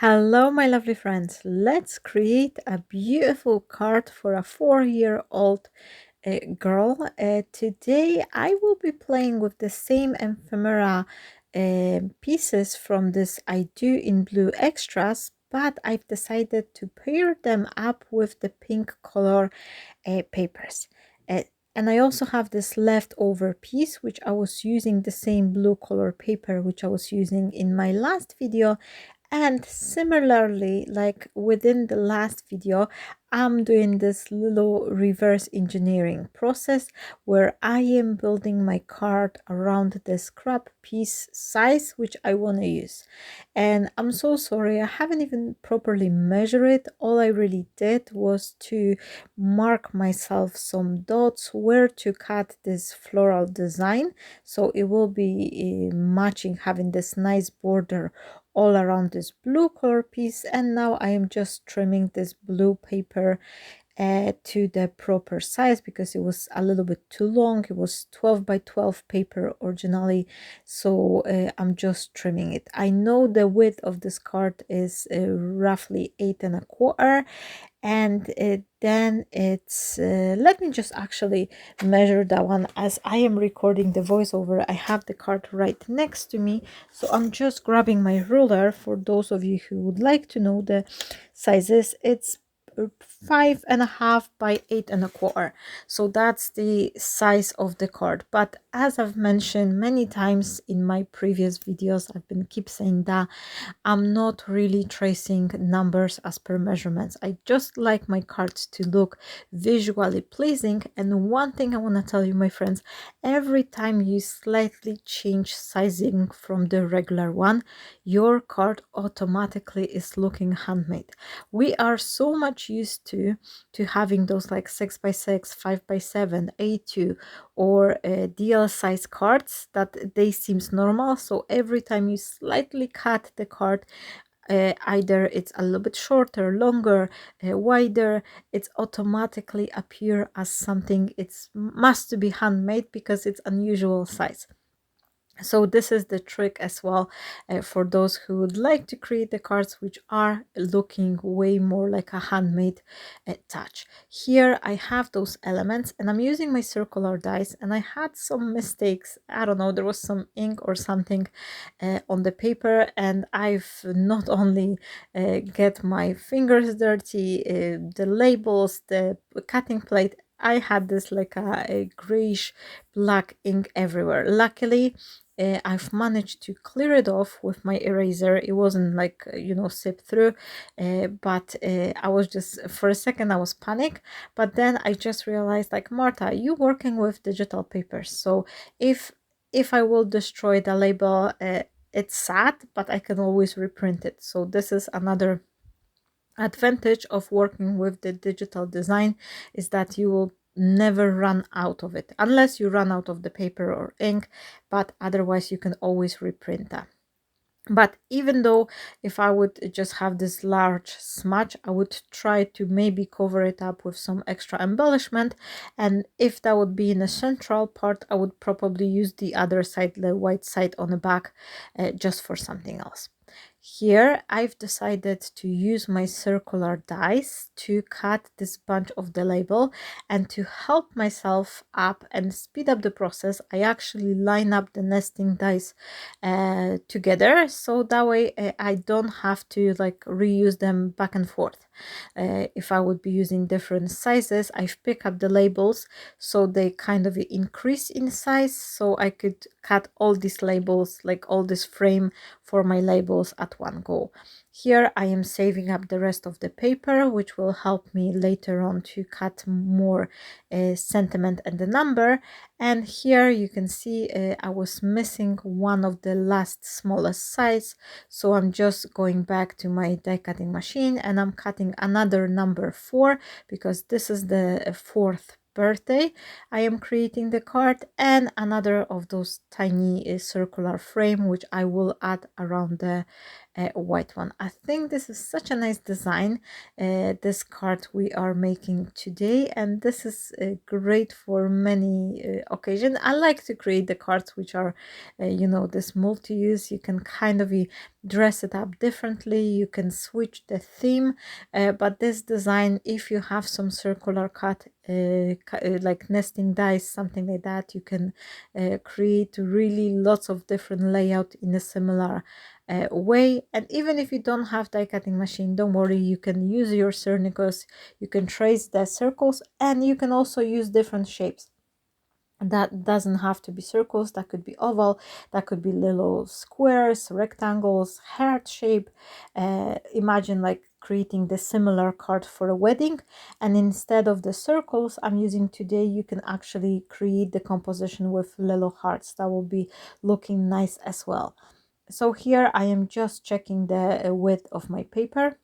Hello, my lovely friends. Let's create a beautiful card for a 4-year-old girl. Today, I will be playing with the same ephemera pieces from this I Do in Blue extras, but I've decided to pair them up with the pink color papers. Uh, and I also have this leftover piece, which I was using the same blue color paper, which I was using in my last video. And similarly, like within the last video, I'm doing this little reverse engineering process where I am building my card around the scrap piece size which I want to use. And I'm so sorry, I haven't even properly measured it. All I really did was to mark myself some dots where to cut this floral design, so it will be matching, having this nice border all around this blue color piece. And now I am just trimming this blue paper to the proper size because it was a little bit too long. It was 12 by 12 paper originally, so I'm just trimming it. I know the width of this card is roughly 8.25, and then it's let me just actually measure that one. As I am recording the voiceover, I have the card right next to me, so I'm just grabbing my ruler. For those of you who would like to know the sizes, it's 5.5 by 8.25, so that's the size of the card. But as I've mentioned many times in my previous videos, I've been keep saying that I'm not really tracing numbers as per measurements. I just like my cards to look visually pleasing. And one thing I want to tell you, my friends, every time you slightly change sizing from the regular one, your card automatically is looking handmade. We are so much used to having those like 6x6, 5x7, A2 or DL size cards that they seems normal. So every time you slightly cut the card, either it's a little bit shorter, longer, wider, it's automatically appear as something it's must be handmade because it's unusual size. So this is the trick as well, for those who would like to create the cards which are looking way more like a handmade touch. Here I have those elements and I'm using my circular dies, and I had some mistakes. I don't know, there was some ink or something on the paper, and I've not only get my fingers dirty, the labels, the cutting plate, I had this like a grayish black ink everywhere. Luckily, I've managed to clear it off with my eraser. It wasn't like, sip through, but I was just, for a second, I was panic. But then I just realized, like, Marta, you working with digital papers. So if I will destroy the label, it's sad, but I can always reprint it. So this is another advantage of working with the digital design, is that you will never run out of it unless you run out of the paper or ink, but otherwise you can always reprint that. But even though if I would just have this large smudge, I would try to maybe cover it up with some extra embellishment, and if that would be in a central part, I would probably use the other side, the white side on the back, just for something else. Here I've decided to use my circular dies to cut this bunch of the label, and to help myself up and speed up the process, I actually line up the nesting dies together, so that way I don't have to like reuse them back and forth. If I would be using different sizes, I've picked up the labels so they kind of increase in size, so I could cut all these labels, like all this frame for my labels at one go. Here I am saving up the rest of the paper, which will help me later on to cut more sentiment and the number. And here you can see I was missing one of the last smallest size, so I'm just going back to my die cutting machine and I'm cutting another number 4, because this is the fourth birthday I am creating the card, and another of those tiny circular frame which I will add around the white one. I think this is such a nice design, this card we are making today, and this is great for many occasions. I like to create the cards which are this multi-use. You can kind of dress it up differently, you can switch the theme, but this design, if you have some circular cut like nesting dice, something like that, you can create really lots of different layout in a similar way. And even if you don't have die cutting machine, don't worry, you can use your Cernicus, you can trace the circles, and you can also use different shapes. That doesn't have to be circles, that could be oval, that could be little squares, rectangles, heart shape. Imagine like creating the similar card for a wedding, and instead of the circles I'm using today, you can actually create the composition with little hearts. That will be looking nice as well. So here I am just checking the width of my paper,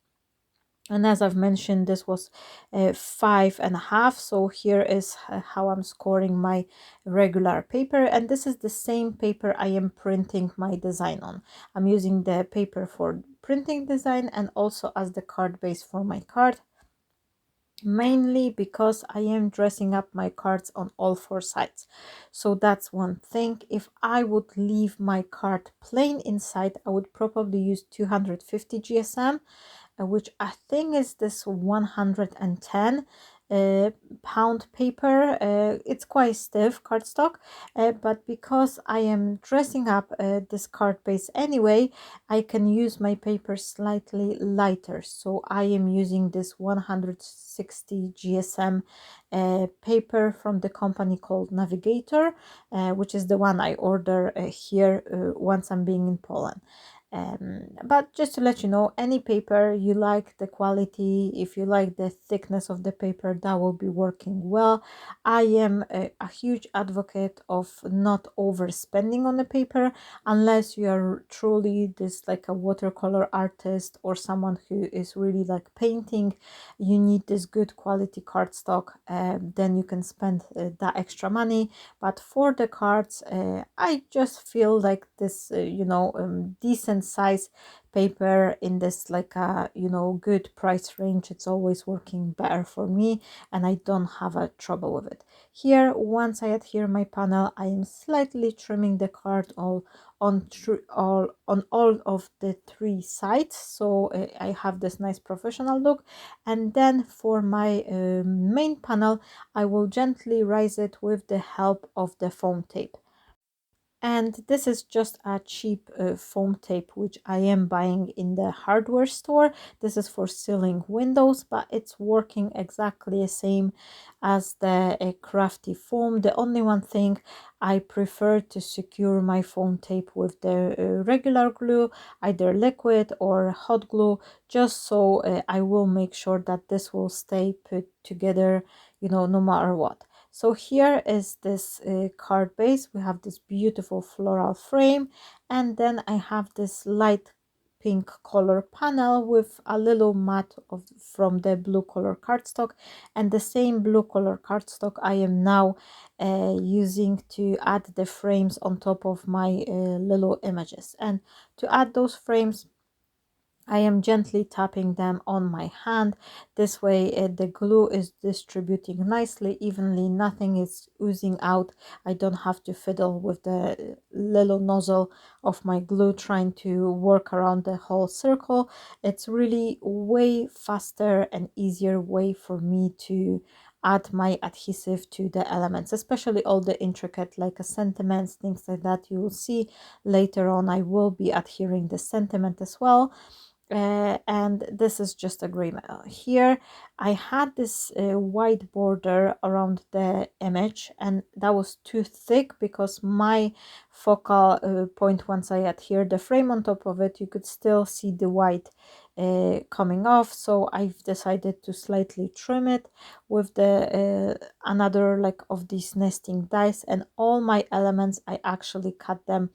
and as I've mentioned, this was 5.5. So here is how I'm scoring my regular paper, and this is the same paper I am printing my design on. I'm using the paper for printing design and also as the card base for my card, mainly because I am dressing up my cards on all four sides. So that's one thing. If I would leave my card plain inside, I would probably use 250 GSM, which I think is this 110 pound paper. It's quite stiff cardstock, but because I am dressing up this card base anyway, I can use my paper slightly lighter. So I am using this 160 GSM paper from the company called Navigator, which is the one I order here once I'm being in Poland. But just to let you know, any paper you like the quality, if you like the thickness of the paper, that will be working well. I am a huge advocate of not overspending on the paper unless you are truly this like a watercolor artist or someone who is really like painting. You need this good quality cardstock, then you can spend that extra money. But for the cards, I just feel like this decent size paper in this like a good price range, it's always working better for me, and I don't have a trouble with it. Here, once I adhere my panel, I am slightly trimming the card on all of the three sides, so I have this nice professional look. And then for my main panel, I will gently raise it with the help of the foam tape. And this is just a cheap foam tape which I am buying in the hardware store. This is for sealing windows, but it's working exactly the same as the crafty foam. The only one thing, I prefer to secure my foam tape with the regular glue, either liquid or hot glue, just so I will make sure that this will stay put together, no matter what. So here is this card base. We have this beautiful floral frame, and then I have this light pink color panel with a little mat from the blue color cardstock, and the same blue color cardstock I am now using to add the frames on top of my little images. And to add those frames, I am gently tapping them on my hand. This way the glue is distributing nicely, evenly, nothing is oozing out. I don't have to fiddle with the little nozzle of my glue trying to work around the whole circle. It's really way faster and easier way for me to add my adhesive to the elements, especially all the intricate like sentiments, things like that. You will see later on I will be adhering the sentiment as well. And this is just a gray mail. Here I had this white border around the image, and that was too thick because my focal point, once I adhere the frame on top of it, you could still see the white coming off. So I've decided to slightly trim it with the another like of these nesting dice, and all my elements I actually cut them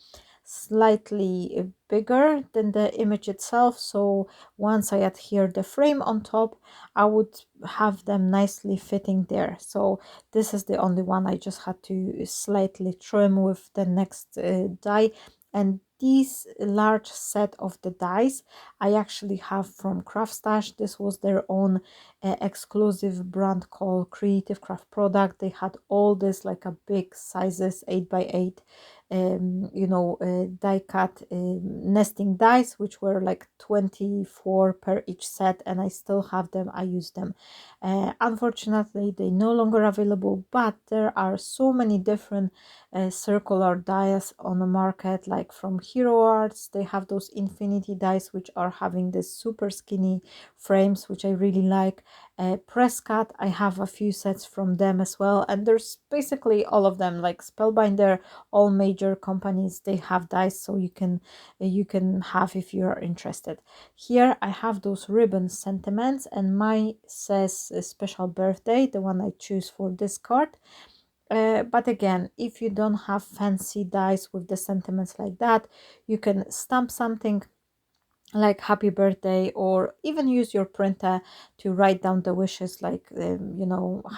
slightly bigger than the image itself. So once I adhere the frame on top, I would have them nicely fitting there. So this is the only one I just had to slightly trim with the next die. And these large set of the dies I actually have from Craftstash. This was their own exclusive brand called Creative Craft Product. They had all this like a big sizes 8 by 8 die cut nesting dies, which were like 24 per each set, and I still have them. I use them. Unfortunately, they no longer available, but there are so many different circular dies on the market, like from Hero Arts. They have those infinity dies which are having this super skinny frames, which I really like. Prescott, I have a few sets from them as well, and there's basically all of them, like Spellbinder, all major companies, they have dies, so you can have if you are interested. Here I have those ribbon sentiments, and mine says special birthday, the one I choose for this card. But again, if you don't have fancy dies with the sentiments like that, you can stamp something like happy birthday, or even use your printer to write down the wishes, like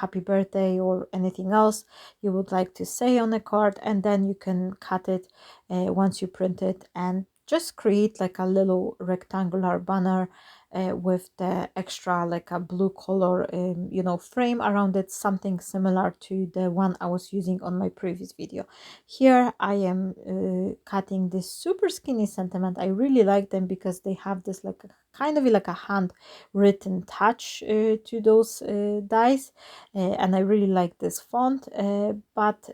happy birthday or anything else you would like to say on a card, and then you can cut it once you print it, and just create like a little rectangular banner with the extra like a blue color frame around it, something similar to the one I was using on my previous video. Here I am cutting this super skinny sentiment. I really like them because they have this like a kind of like a handwritten touch to those dies, and I really like this font, but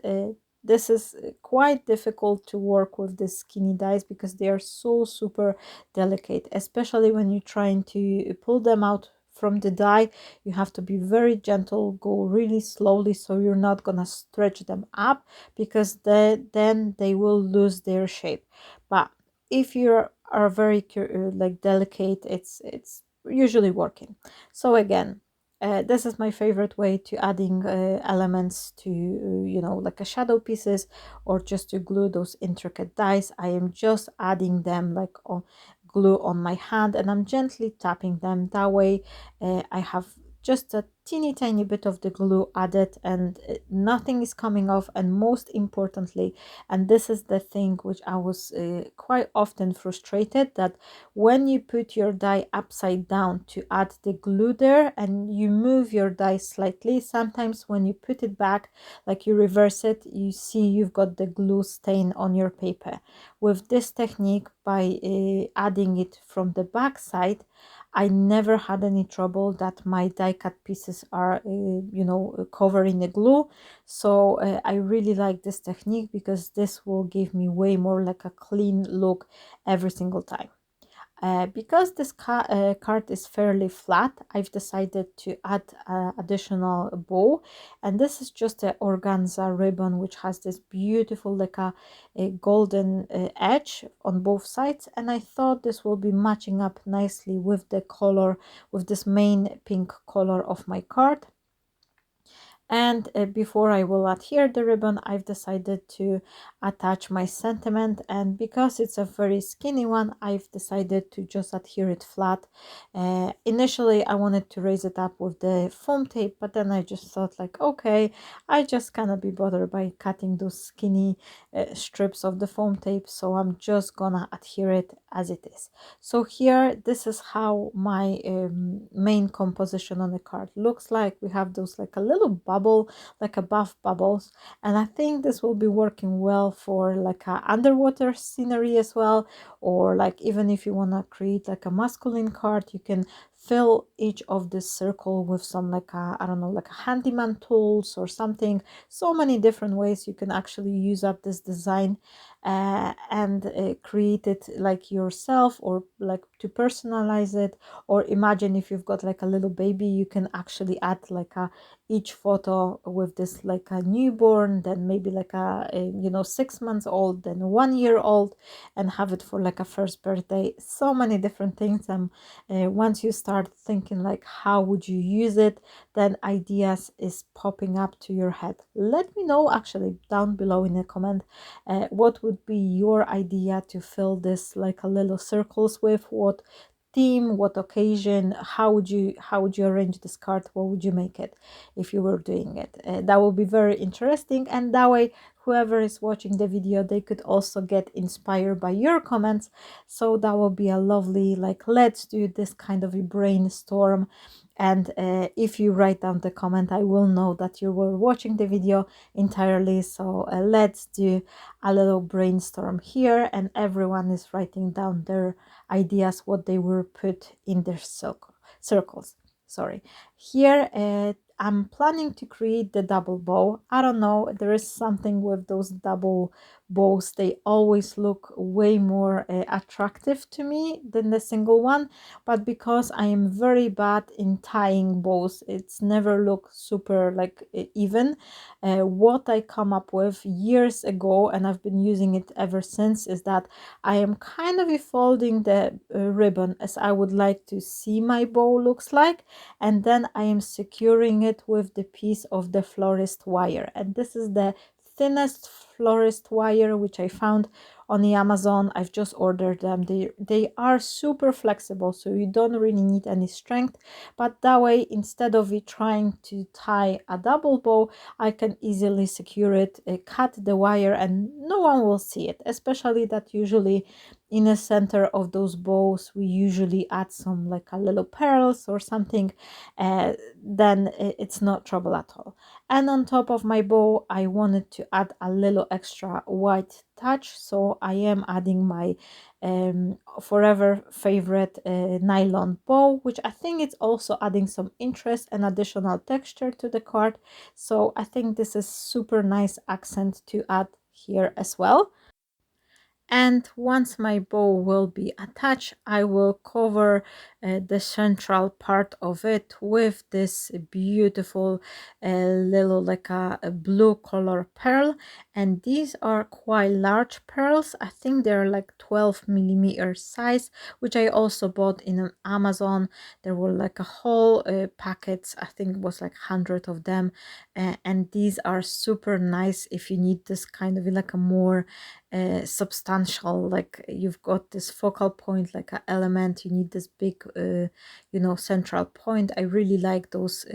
this is quite difficult to work with the skinny dies because they are so super delicate, especially when you're trying to pull them out from the die. You have to be very gentle, go really slowly, so you're not gonna stretch them up, because then they will lose their shape. But if you are very like delicate, it's usually working. So again, this is my favorite way to adding elements to like a shadow pieces, or just to glue those intricate dies. I am just adding them like on glue on my hand, and I'm gently tapping them. That way I have just a teeny tiny bit of the glue added, and nothing is coming off. And most importantly, and this is the thing which I was quite often frustrated, that when you put your die upside down to add the glue there, and you move your die slightly, sometimes when you put it back, like you reverse it, you see you've got the glue stain on your paper. With this technique, by adding it from the back side, I never had any trouble that my die cut pieces are covering the glue. So I really like this technique, because this will give me way more like a clean look every single time. Because this card is fairly flat, I've decided to add additional bow, and this is just an organza ribbon which has this beautiful like a golden edge on both sides, and I thought this will be matching up nicely with the color, with this main pink color of my card. And before I will adhere the ribbon, I've decided to attach my sentiment, and because it's a very skinny one, I've decided to just adhere it flat. Initially I wanted to raise it up with the foam tape, but then I just thought like, okay, I just cannot be bothered by cutting those skinny strips of the foam tape, so I'm just gonna adhere it as it is. So here, this is how my main composition on the card looks like. We have those like a little bubble, like a buff bubbles, and I think this will be working well for like a underwater scenery as well, or like even if you want to create like a masculine card, you can fill each of this circle with some like a, I don't know, like a handyman tools or something. So many different ways you can actually use up this design and create it like yourself, or like to personalize it. Or imagine if you've got like a little baby, you can actually add like a each photo with this like a newborn, then maybe like a 6 months old, then 1 year old, and have it for like a first birthday. So many different things. And once you start thinking like how would you use it, then ideas is popping up to your head. Let me know actually down below in a comment what would be your idea to fill this like a little circles with, what theme, what occasion, how would you arrange this card, what would you make it if you were doing it. That would be very interesting, and that way whoever is watching the video, they could also get inspired by your comments. So that will be a lovely, like, let's do this kind of a brainstorm. And if you write down the comment, I will know that you were watching the video entirely. So let's do a little brainstorm here, and everyone is writing down their ideas, what they were put in their circles. Sorry. Here I'm planning to create the double bow. I don't know, there is something with those double bows. They always look way more attractive to me than the single one, but because I am very bad in tying bows, it's never look super like even. What I come up with years ago, and I've been using it ever since, is that I am kind of folding the ribbon as I would like to see my bow looks like, and then I am securing it with the piece of the florist wire. And this is the thinnest florist wire which I found on the Amazon. I've just ordered them. They are super flexible, so you don't really need any strength, but that way, instead of it trying to tie a double bow, I can easily secure it, cut the wire, and no one will see it. Especially that usually in the center of those bows we usually add some like a little pearls or something, then it's not trouble at all. And on top of my bow, I wanted to add a little extra white touch, so I am adding my forever favorite nylon bow, which I think it's also adding some interest and additional texture to the card. So I think this is super nice accent to add here as well. And once my bow will be attached, I will cover the central part of it with this beautiful little like a blue color pearl. And these are quite large pearls. I think they're like 12 mm size, which I also bought in an Amazon. There were like a whole packets, I think it was like 100 of them, and these are super nice if you need this kind of like a more substantial, like you've got this focal point like an element, you need this big central point. I really like those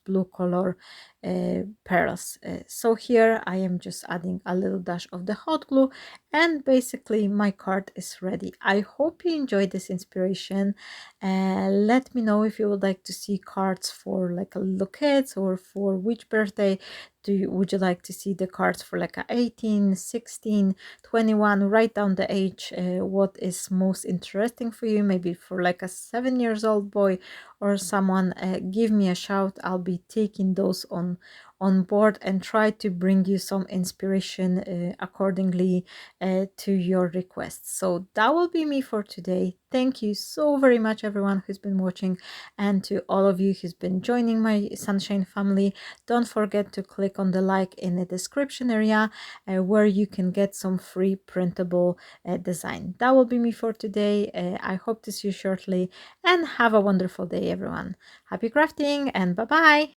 blue color pearls. So here I am just adding a little dash of the hot glue, and basically my card is ready. I hope you enjoyed this inspiration. Let me know if you would like to see cards for like a little kids, or for which birthday would you like to see the cards for, like a 18, 16, 21. Write down the age, what is most interesting for you, maybe for like a 7 years old boy or someone. Give me a shout. I'll be taking those on board and try to bring you some inspiration accordingly to your requests. So that will be me for today. Thank you so very much everyone who's been watching, and to all of you who's been joining my sunshine family. Don't forget to click on the like in the description area where you can get some free printable design. That will be me for today. I hope to see you shortly, and have a wonderful day everyone. Happy crafting, and bye bye.